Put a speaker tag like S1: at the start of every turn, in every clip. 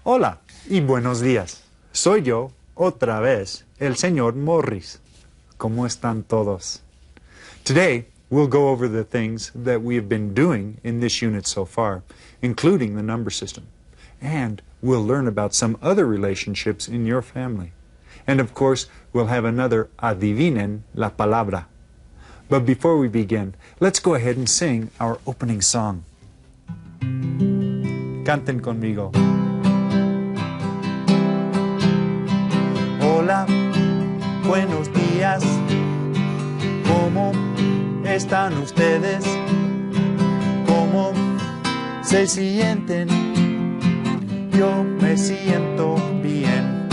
S1: Hola y buenos días. Soy yo, otra vez, el señor Morris. ¿Cómo están todos? Today, we'll go over the things that we have been doing in this unit so far, including the number system. And we'll learn about some other relationships in your family. And of course, we'll have another Adivinen la Palabra. But before we begin, let's go ahead and sing our opening song. Canten conmigo. Hola, buenos días. ¿Cómo están ustedes? ¿Cómo se sienten? Yo me siento bien.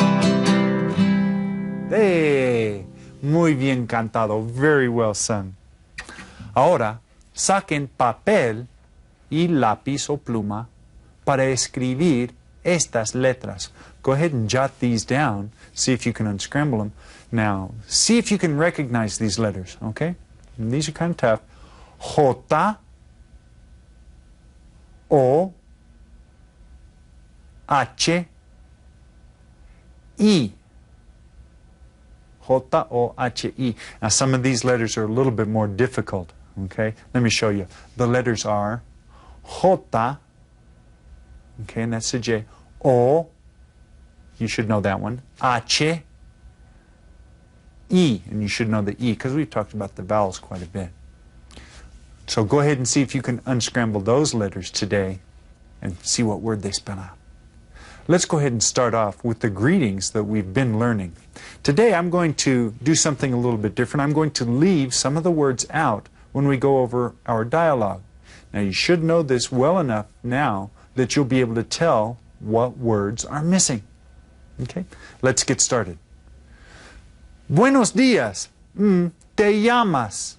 S1: ¡Eh! Muy bien cantado. Very well sung. Ahora, saquen papel y lápiz o pluma para escribir estas letras. Go ahead and jot these down. See if you can unscramble them. Now, see if you can recognize these letters, okay? And these are kind of tough. J, O, H, I. J-O-H-I. Now, some of these letters are a little bit more difficult, okay? Let me show you. The letters are J, okay, and that's the J. O, you should know that one. H, I, and you should know the E, because we've talked about the vowels quite a bit. So go ahead and see if you can unscramble those letters today and see what word they spell out. Let's go ahead and start off with the greetings that we've been learning. Today I'm going to do something a little bit different. I'm going to leave some of the words out when we go over our dialogue. Now you should know this well enough now that you'll be able to tell what words are missing. Okay, let's get started. Buenos días. Te llamas.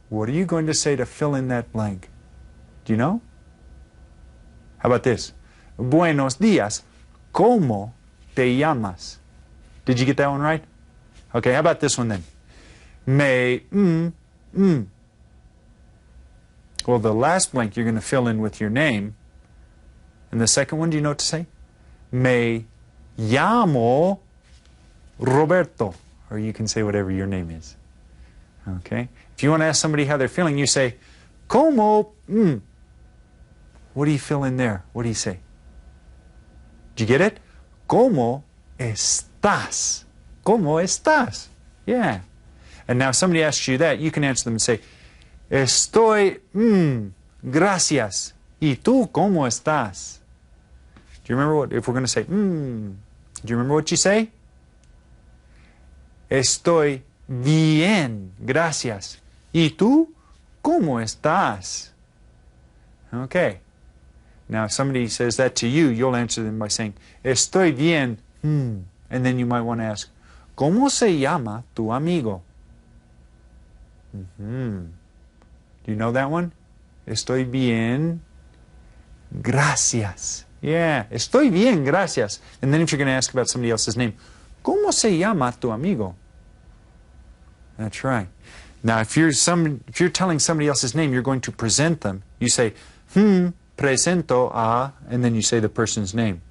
S1: What are you going to say to fill in that blank? Do you know? How about this? Buenos días. ¿Cómo te llamas? Did you get that one right? Okay, how about this one then? Well, the last blank you're going to fill in with your name. And the second one, do you know what to say? Me llamo Roberto. Or you can say whatever your name is. Okay? If you want to ask somebody how they're feeling, you say, ¿Cómo? What do you fill in there? What do you say? Did you get it? ¿Cómo estás? ¿Cómo estás? Yeah. And now if somebody asks you that, you can answer them and say, Estoy, gracias. ¿Y tú cómo estás? Do you remember what, if we're going to say, do you remember what you say? Estoy bien, gracias. ¿Y tú cómo estás? Okay. Now, if somebody says that to you, you'll answer them by saying, Estoy bien, And then you might want to ask, ¿Cómo se llama tu amigo? Do you know that one? Estoy bien, gracias. Yeah, estoy bien, gracias. And then if you're going to ask about somebody else's name, ¿Cómo se llama tu amigo? That's right. Now, if you're telling somebody else's name, you're going to present them. You say, presento a, and then you say the person's name.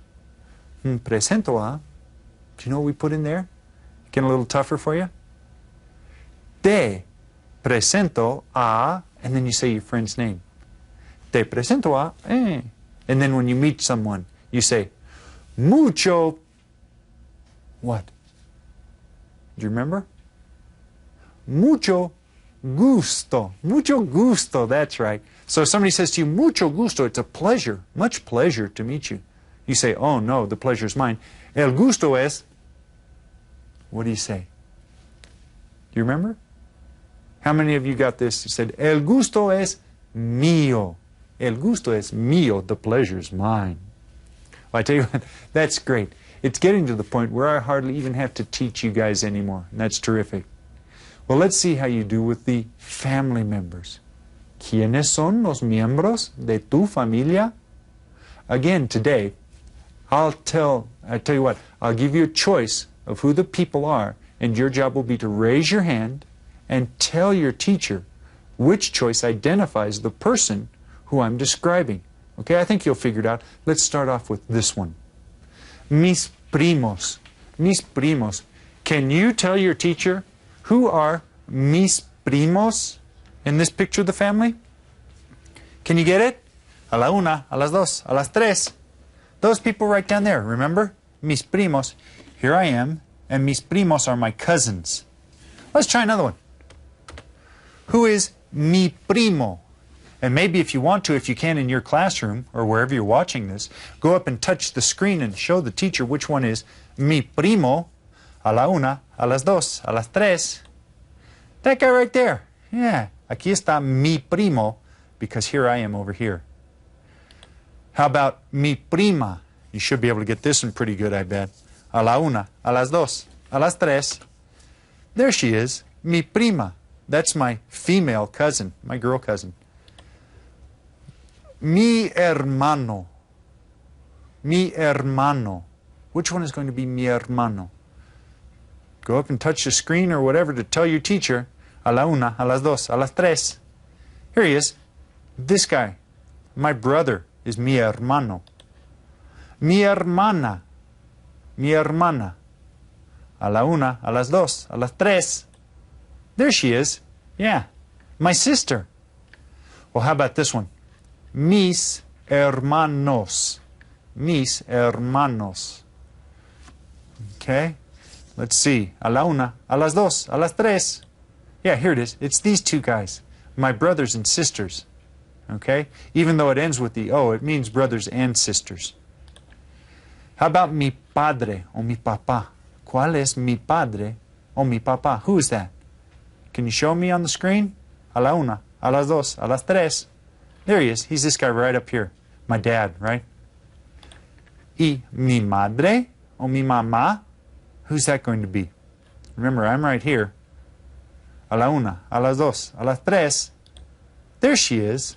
S1: Presento a. Do you know what we put in there? Getting a little tougher for you? Te presento a, and then you say your friend's name. Te presento a, And then when you meet someone, you say, mucho, what? Do you remember? Mucho gusto. Mucho gusto, that's right. So if somebody says to you, mucho gusto, it's a pleasure, much pleasure to meet you. You say, oh no, the pleasure's mine. El gusto es, what do you say? Do you remember? How many of you got this? You said, el gusto es mío. El gusto es mío, the pleasure's mine. Well, I tell you what, that's great. It's getting to the point where I hardly even have to teach you guys anymore, and that's terrific. Well, let's see how you do with the family members. ¿Quiénes son los miembros de tu familia? Again, today, I tell you what, I'll give you a choice of who the people are, and your job will be to raise your hand and tell your teacher which choice identifies the person who I'm describing. Okay, I think you'll figure it out. Let's start off with this one. Mis primos. Mis primos. Can you tell your teacher who are mis primos in this picture of the family? Can you get it? A la una, a las dos, a las tres. Those people right down there, remember? Mis primos. Here I am, and mis primos are my cousins. Let's try another one. Who is mi primo? And maybe if you want to, if you can in your classroom or wherever you're watching this, go up and touch the screen and show the teacher which one is mi primo. A la una, a las dos, a las tres. That guy right there. Yeah, aquí está mi primo, because here I am over here. How about mi prima? You should be able to get this one pretty good, I bet. A la una, a las dos, a las tres. There she is, mi prima. That's my female cousin, my girl cousin. Mi hermano. Mi hermano. Which one is going to be mi hermano? Go up and touch the screen or whatever to tell your teacher. A la una, a las dos, a las tres. Here he is. This guy. My brother is mi hermano. Mi hermana. Mi hermana. A la una, a las dos, a las tres. There she is. Yeah. My sister. Well, how about this one? Mis hermanos. Mis hermanos. Okay. Let's see. A la una, a las dos, a las tres. Yeah, here it is. It's these two guys. My brothers and sisters. Okay? Even though it ends with the O, it means brothers and sisters. How about mi padre o mi papá? ¿Cuál es mi padre o mi papá? Who is that? Can you show me on the screen? A la una, a las dos, a las tres. There he is. He's this guy right up here. My dad, right? Y mi madre o mi mamá? Who's that going to be? Remember, I'm right here. A la una, a las dos, a las tres. There she is.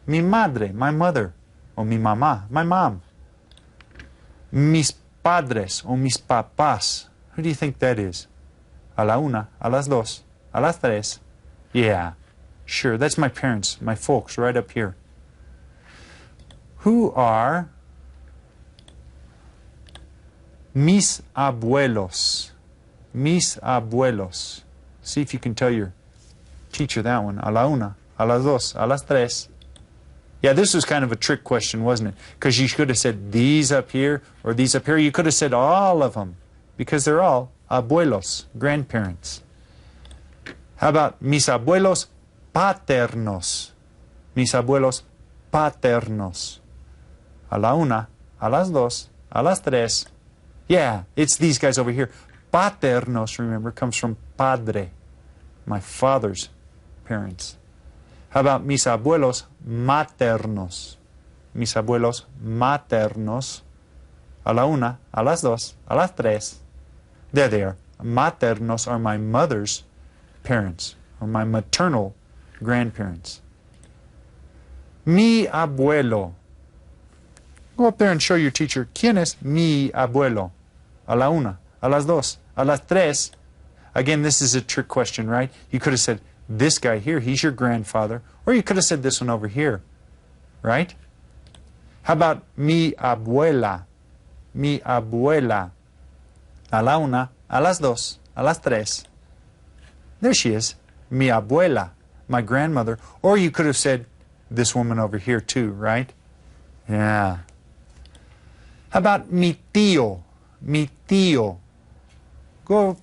S1: Mi madre, my mother. O mi mamá, my mom. Mis padres o mis papás. Who do you think that is? A la una, a las dos, a las tres. Yeah, sure, that's my parents, my folks right up here. Who are mis abuelos? Mis abuelos. See if you can tell your teacher that one. A la una, a las dos, a las tres. Yeah, this was kind of a trick question, wasn't it? Because you could have said these up here or these up here. You could have said all of them because they're all abuelos, grandparents. How about mis abuelos paternos? Mis abuelos paternos. A la una, a las dos, a las tres. Yeah, it's these guys over here. Paternos, remember, comes from padre, my father's parents. How about mis abuelos maternos? Mis abuelos maternos. A la una, a las dos, a las tres. There they are. Maternos are my mother's parents, or my maternal grandparents. Mi abuelo. Go up there and show your teacher, ¿Quién es mi abuelo? A la una, a las dos, a las tres. Again, this is a trick question, right? You could have said, this guy here, he's your grandfather. Or you could have said this one over here, right? How about mi abuela? Mi abuela. A la una, a las dos, a las tres. There she is, mi abuela, my grandmother. Or you could have said this woman over here too, right? Yeah. How about mi tío? Mi tío. Go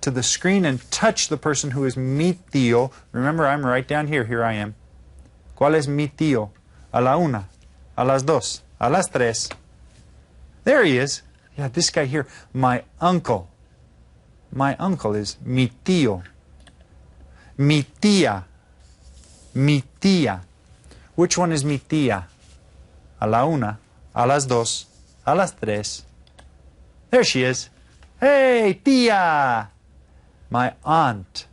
S1: to the screen and touch the person who is mi tío. Remember, I'm right down here. Here I am. ¿Cuál es mi tío? A la una, a las dos, a las tres. There he is. Yeah, this guy here. My uncle. My uncle is mi tío. Mi tía. Mi tía. Which one is mi tía? A la una, a las dos, a las tres. There she is. Hey, tía! My aunt.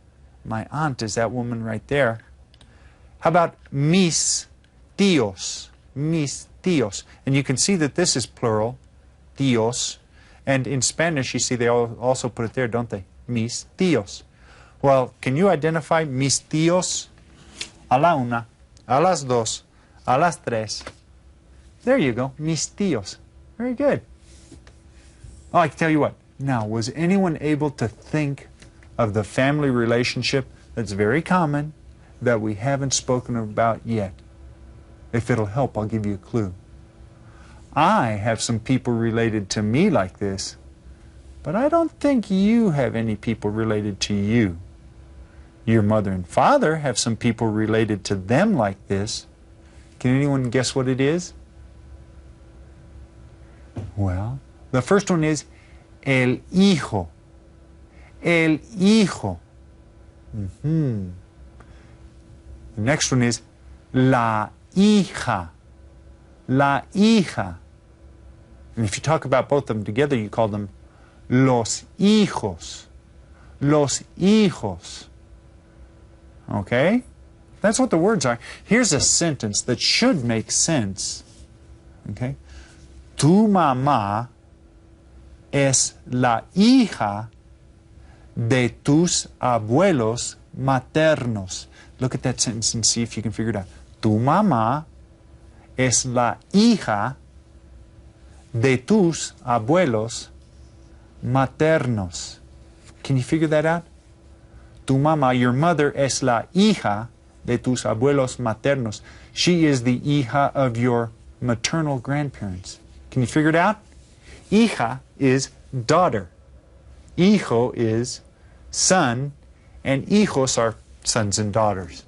S1: My aunt is that woman right there. How about mis tíos? Mis tíos. And you can see that this is plural, tíos. And in Spanish, you see they also put it there, don't they? Mis tíos. Well, can you identify mis tíos? A la una, a las dos, a las tres. There you go, mis tíos. Very good. Oh, I can tell you what. Now, was anyone able to think of the family relationship that's very common that we haven't spoken about yet? If it'll help, I'll give you a clue. I have some people related to me like this, but I don't think you have any people related to you. Your mother and father have some people related to them like this. Can anyone guess what it is? Well, the first one is el hijo. El hijo. The next one is la hija. La hija. And if you talk about both of them together, you call them los hijos. Los hijos. Okay? That's what the words are. Here's a sentence that should make sense. Okay? Tu mamá es la hija de tus abuelos maternos. Look at that sentence and see if you can figure it out. Tu mamá es la hija de tus abuelos maternos. Can you figure that out? Tu mamá, your mother, es la hija de tus abuelos maternos. She is the hija of your maternal grandparents. Can you figure it out? Hija is daughter. Hijo is son, and hijos are sons and daughters.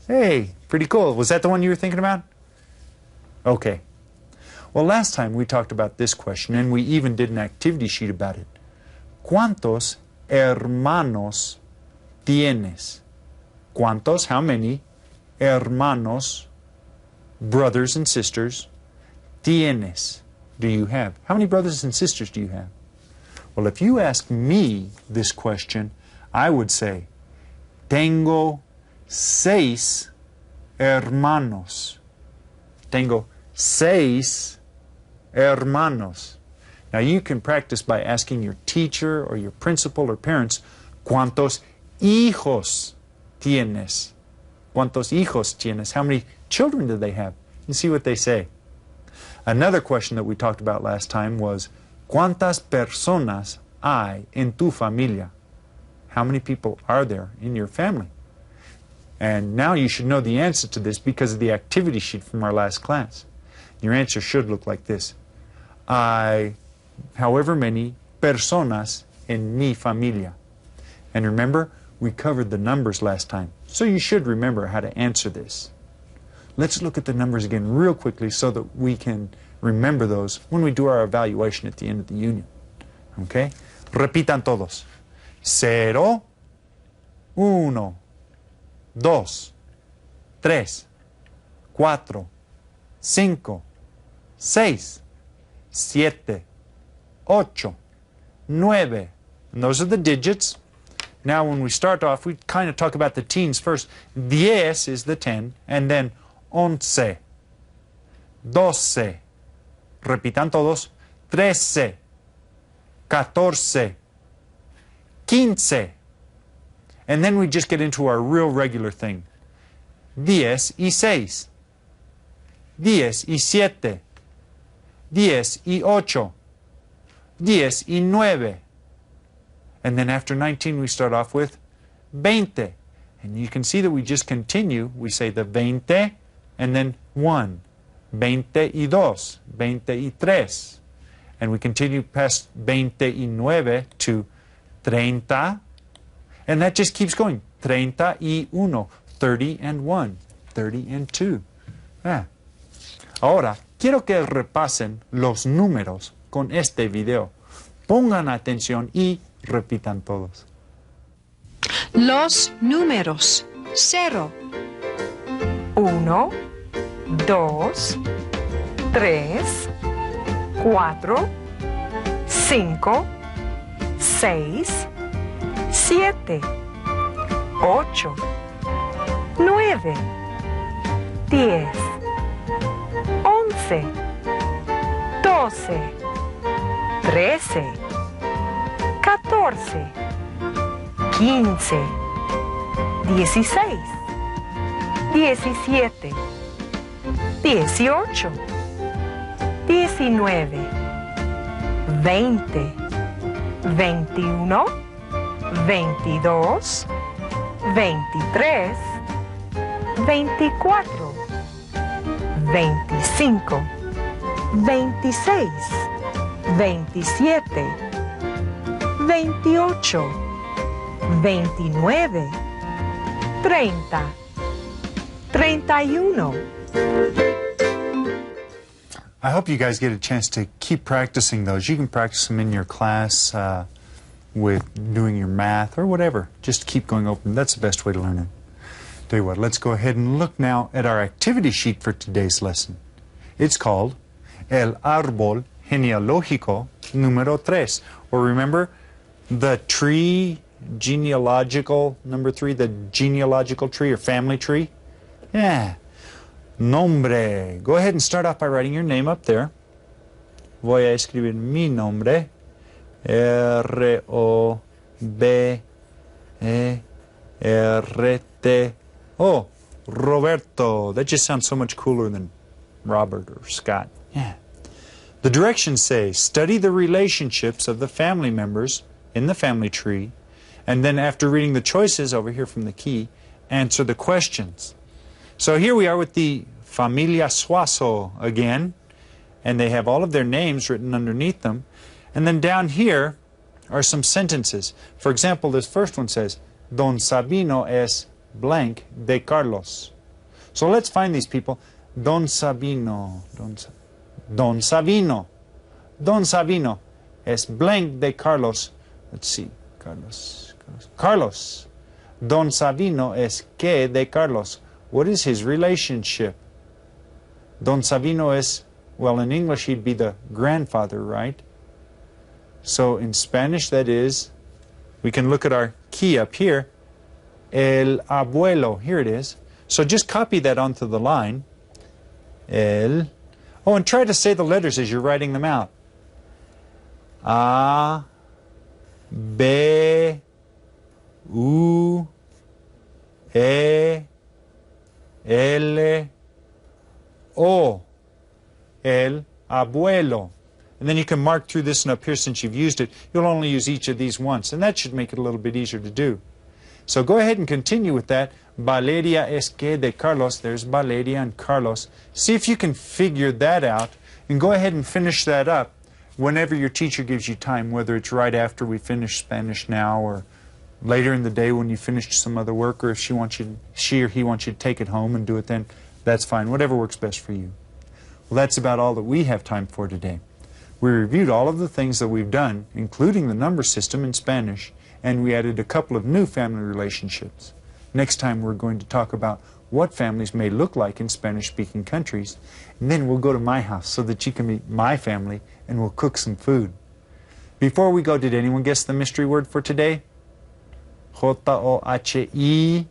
S1: Hey, pretty cool. Was that the one you were thinking about? Okay. Well, last time we talked about this question, and we even did an activity sheet about it. ¿Cuántos hermanos tienes? ¿Cuántos? How many? Hermanos, brothers and sisters, tienes, do you have? How many brothers and sisters do you have? Well, if you ask me this question, I would say, tengo 6 hermanos. Tengo 6 hermanos. Now, you can practice by asking your teacher or your principal or parents, ¿cuántos hijos tienes? ¿Cuántos hijos tienes? How many children do they have? And see what they say. Another question that we talked about last time was, ¿cuántas personas hay en tu familia? How many people are there in your family? And now you should know the answer to this because of the activity sheet from our last class. Your answer should look like this. Hay however many personas en mi familia. And remember, we covered the numbers last time, so you should remember how to answer this. Let's look at the numbers again real quickly so that we can remember those when we do our evaluation at the end of the union. Okay? Repitan todos. 0, 1, 2, 3, 4, 5, 6, 7, 8, 9. And those are the digits. Now when we start off, we kind of talk about the teens first. 10 is the 10, and then 11, 12, repitan todos, 13, 14, 15. And then we just get into our real regular thing. 10 y 6, 10 y 7, 10 y 8, 10 y 9. And then after 19, we start off with 20. And you can see that we just continue. We say the 20 and then 1. 22, 23. And we continue past 29 to 30. And that just keeps going. 31, 30 and 1, 30 and 2. Ah. Ahora, quiero que repasen los números con este video. Pongan atención y repitan todos.
S2: Los números. 0,
S3: 1, 2, 3, 4, 5, 6, 7, 8, 9, 10, 11, 12, 13, 14, 15, 16, 17, 18, 19, 20, 21, 22, 23, 24, 25, 26, 27, 28, 29, 30, 31.
S1: I hope you guys get a chance to keep practicing those. You can practice them in your class with doing your math or whatever. Just keep going over them. That's the best way to learn it. Tell you what, let's go ahead and look now at our activity sheet for today's lesson. It's called El Árbol Genealógico Número 3. Or remember, the tree genealogical, number 3, the genealogical tree or family tree? Yeah. Nombre. Go ahead and start off by writing your name up there. Voy a escribir mi nombre. R-O-B-E-R-T-O. Roberto. That just sounds so much cooler than Robert or Scott. Yeah. The directions say, study the relationships of the family members in the family tree, and then after reading the choices over here from the key, answer the questions. So here we are with the Familia Suazo again, and they have all of their names written underneath them. And then down here are some sentences. For example, this first one says, Don Sabino es blank de Carlos. So let's find these people. Don Sabino es blank de Carlos. Let's see, Carlos. Don Sabino es que de Carlos. What is his relationship? Don Sabino es, well, in English he'd be the grandfather, right? So in Spanish that is, we can look at our key up here, el abuelo, here it is. So just copy that onto the line. El, oh, and try to say the letters as you're writing them out. A, B, U, E, L, O, el abuelo. And then you can mark through this one up here since you've used it. You'll only use each of these once, and that should make it a little bit easier to do. So go ahead and continue with that. Valeria es que de Carlos. There's Valeria and Carlos. See if you can figure that out, and go ahead and finish that up whenever your teacher gives you time, whether it's right after we finish Spanish now or later in the day when you finished some other work, or if she or he wants you to take it home and do it then, that's fine. Whatever works best for you. Well, that's about all that we have time for today. We reviewed all of the things that we've done, including the number system in Spanish, and we added a couple of new family relationships. Next time we're going to talk about what families may look like in Spanish-speaking countries, and then we'll go to my house so that you can meet my family and we'll cook some food. Before we go, did anyone guess the mystery word for today? J-O-H-I.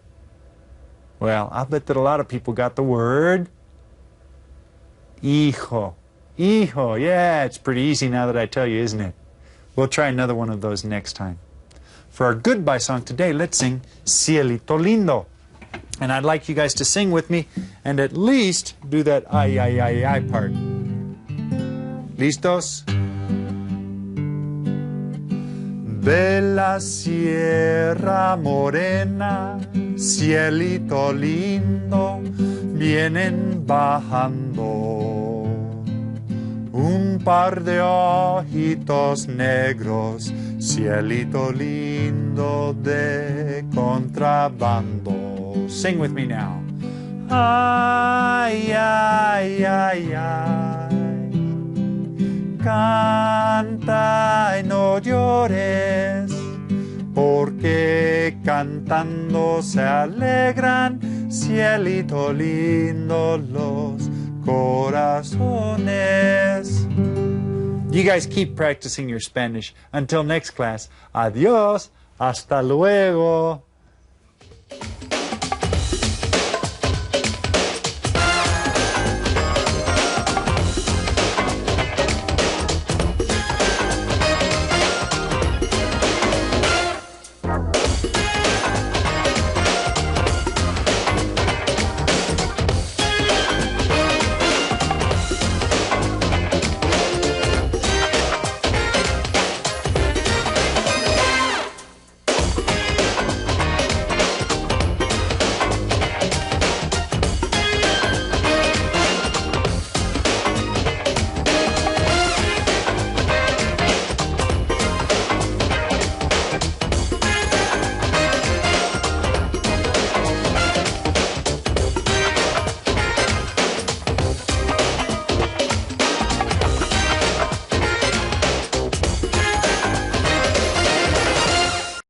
S1: Well, I'll bet that a lot of people got the word hijo. Hijo, yeah, it's pretty easy now that I tell you, isn't it? We'll try another one of those next time. For our goodbye song today, let's sing Cielito Lindo. And I'd like you guys to sing with me and at least do that ay, ay, ay, ay part. ¿Listos? De la Sierra Morena, cielito lindo, vienen bajando un par de ojitos negros, cielito lindo de contrabando. Sing with me now. Ay, ay, ay, ay. Canta y no llores, porque cantando se alegran, cielito lindo, los corazones. You guys keep practicing your Spanish. Until next class, adiós, hasta luego.